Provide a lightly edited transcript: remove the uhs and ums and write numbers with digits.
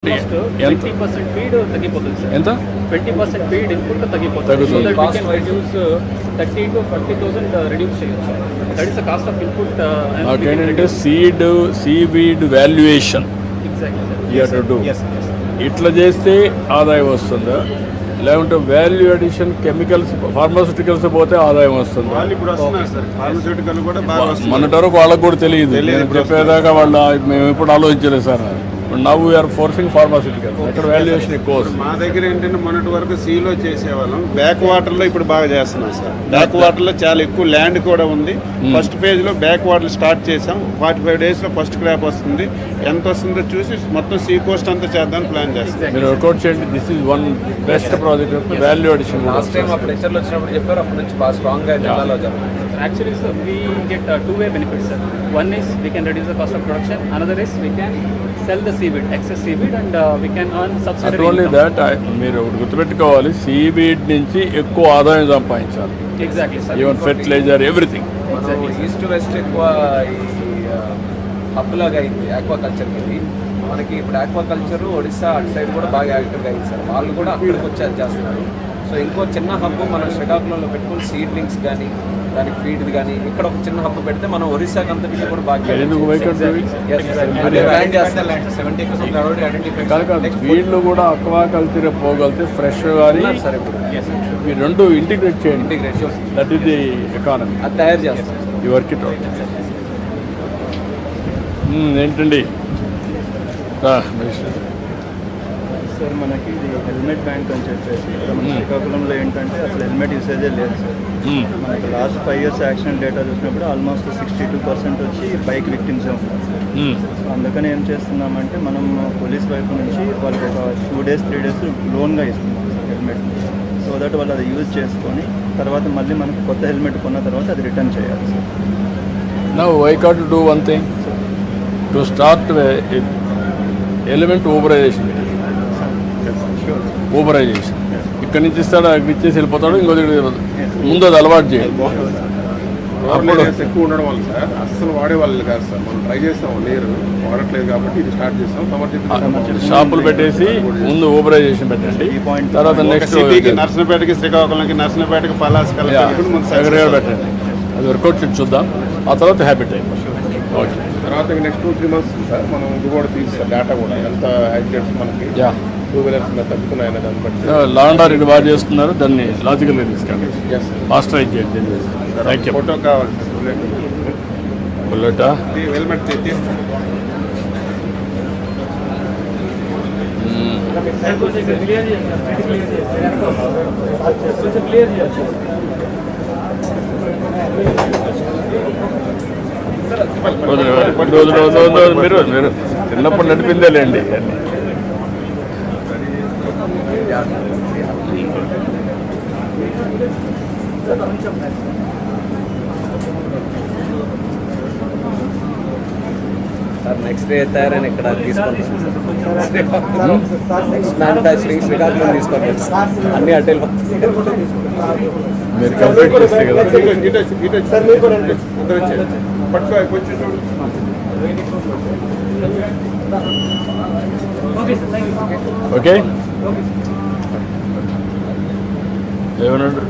20% feed తగ్గిపోతుంది sir. ఎంత 20% feed input తగ్గిపోతుంది. So that we can reduce 30 to 40,000 reduce చేయొచ్చు. That is the cost of input. నాకేంటంటే seaweed valuation ఇట్లా చేస్తే ఆదాయం వస్తుందా, లేకుంటే వాల్యూ అడిషన్ కెమికల్స్ ఫార్మాస్యూటికల్స్ పోతే ఆదాయం వస్తుంది? మొన్నటి వరకు వాళ్ళకు కూడా తెలియదు. చెప్పేదాకా వాళ్ళు మేము ఎప్పుడు ఆలోచించలేదు sir. Now we are forcing pharmaceutical. అక్కడ వాల్యుయేషన్ ఎక్కువ వస్తుంది. మా దగ్గర ఏంటంటే మొన్నటి వరకు సీలో చేసేవాళ్ళం, బ్యాక్ వాటర్లో ఇప్పుడు బాగా చేస్తున్నాం సార్. బ్యాక్ వాటర్లో చాలా ఎక్కువ ల్యాండ్ కూడా ఉంది. ఫస్ట్ ఫేజ్లో బ్యాక్ వాటర్ స్టార్ట్ చేసాం. 45 daysలో ఫస్ట్ క్రాప్ వస్తుంది. ఎంత వస్తుందో చూసి మొత్తం సీ కోస్ట్ అంతా చేద్దామని ప్లాన్ చేస్తాం. మీరు వర్కౌట్ చేయండి. This is one best project. Value addition last time అప్పుడు లెక్చర్లో వచ్చినప్పుడు చెప్పారు. అప్పటి నుంచి బాగా స్ట్రాంగ్గా జిల్లాలో Actually, sir, we get two-way benefits, sir. One is we can reduce the cost of production. Another is we can sell the seaweed, excess seaweed, and we can earn subsidy. Not only that, మీరు గుర్తుపెట్టుకోవాలి, seaweed నుంచి ఎక్కువ ఆదాయం సంపాదించాలి. Exactly, sir. Even fertiliser, everything. East west ఎక్కువ hub లాగా అయింది ఆక్వాకల్చర్కి. ఇది మనకి ఇప్పుడు ఆక్వాకల్చర్ ఒడిశా అటు సైడ్ కూడా బాగా యాక్టివ్గా అయింది సార్. వాళ్ళు కూడా అక్కడికి వచ్చి అది చేస్తున్నారు. సో ఇంకో చిన్న హబ్ మనం శ్రీకాకుళంలో పెట్టుకుని సీడ్లింగ్స్ కానీ దానికి ఫీడ్ కానీ ఇక్కడ ఒక చిన్న హబ్ పెడితే మనం ఒరిస్సాకి అంతటికి కూడా బాగా వీళ్ళు కూడా అక్వాకల్చర్ పోగలితే ఫ్రెష్ కానీ ఈ రెండు ఇంటిగ్రేట్ చేయండి. That is the economy. అది తయారు చేస్తాం. ఈ వర్క్ ఇట్ అవుట్. ఏంటండి సార్, మనకి ఇది హెల్మెట్ బ్యాంక్ అని చెప్పేసి మన శ్రీకాకుళంలో ఏంటంటే అసలు హెల్మెట్ యూసేజే లేదు సార్. మనకి లాస్ట్ 5 years యాక్సిడెంట్ డేటా చూసినప్పుడు ఆల్మోస్ట్ 62% వచ్చి బైక్ విక్టిమ్సే ఉన్నారు సార్. సో అందుకని ఏం చేస్తున్నామంటే మనం పోలీస్ వైపు నుంచి వాళ్ళకి ఒక 2 days 3 days లోన్గా ఇస్తున్నాం సార్ హెల్మెట్. సో దట్ వాళ్ళు అది యూజ్ చేసుకొని తర్వాత మళ్ళీ మనకు కొత్త హెల్మెట్ కొన్న తర్వాత అది రిటర్న్ చేయాలి sir. Now I got to do one thing to start element Uberisation. Uberisation ఇక్కడి నుంచి ఇస్తాడు, అక్కడి ఇచ్చేసి వెళ్ళిపోతాడు. ఇంకో ముందు అది అలవాటు చేయాలి. అప్పుడు ఎక్కువ ఉండడం వల్ల సార్ అస్సలు వాడేవాళ్ళు కాదు సార్. మనం ట్రై చేస్తాం, లేరు వాడట్లేదు కాబట్టి ఇది స్టార్ట్ చేస్తాం. షాపులు పెట్టేసి ముందు ఊబరైజేషన్ పెట్టండి. తర్వాత నెక్స్ట్ నర్సనపేటకి, శ్రీకాకుళంకి, నర్సనపేటకి, పలాసకల్ పెట్టండి. అది వర్కౌట్ చూద్దాం. ఆ తర్వాత హ్యాబిట్ అయిపోతుంది. ఓకే, తర్వాత నెక్స్ట్ 2-3 months సార్ మనం ఇది కూడా తీస్తాం. డేటా కూడా ఎంత యాక్సిడెంట్స్ మనకి 2 wheelers తగ్గుతున్నాయన్న దాన్ని బట్టి. లాండర్ ఇది బాగా చేస్తున్నారు. దాన్ని లాజికల్గా తీసుకెళ్ళి మాస్టరైజ్ చేయండి. Thank you. ఫోటో కావాలి బుల్లెటా హెల్మెట్ తీసి మీరు చిన్నప్పుడు నడిపిందేలేండి. సార్ నెక్స్ట్ డే తయారైన ఇక్కడ తీసుకుంటాం. నెక్స్ట్ మ్యానుఫ్యాక్చరింగ్ శ్రీకాకుళం తీసుకుంటాం. అన్ని అడ్డలు మీరు కంప్లీట్ చేస్తే కదా. ఓకే, ఏమన్నాడు?